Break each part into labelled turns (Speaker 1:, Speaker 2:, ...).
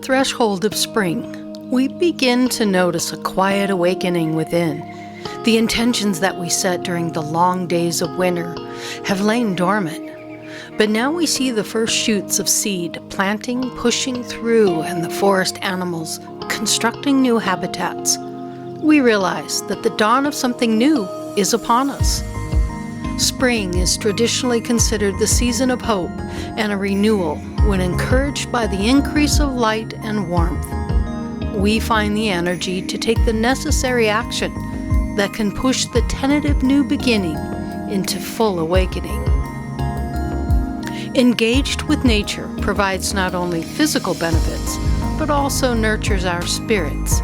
Speaker 1: threshold of spring, we begin to notice a quiet awakening within. The intentions that we set during the long days of winter have lain dormant, but now we see the first shoots of seed planting, pushing through, and the forest animals constructing new habitats. We realize that the dawn of something new is upon us. Spring is traditionally considered the season of hope and a renewal when encouraged by the increase of light and warmth. We find the energy to take the necessary action that can push the tentative new beginning into full awakening. Engaged with nature provides not only physical benefits, but also nurtures our spirits.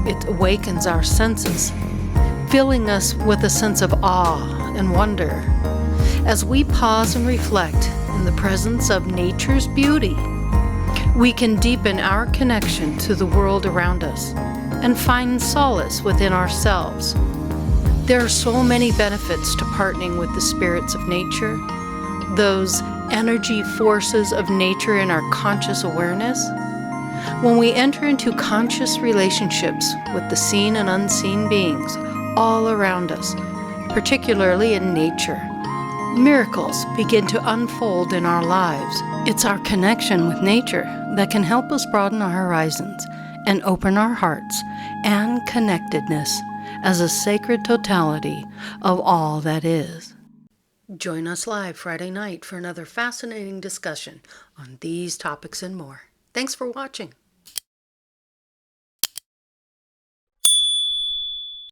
Speaker 1: It awakens our senses, filling us with a sense of awe and wonder. As we pause and reflect in the presence of nature's beauty, we can deepen our connection to the world around us and find solace within ourselves. There are so many benefits to partnering with the spirits of nature, those energy forces of nature in our conscious awareness. When we enter into conscious relationships with the seen and unseen beings all around us, particularly in nature, miracles begin to unfold in our lives. It's our connection with nature that can help us broaden our horizons and open our hearts and connectedness as a sacred totality of all that is. Join us live Friday night for another fascinating discussion on these topics and more. Thanks for watching.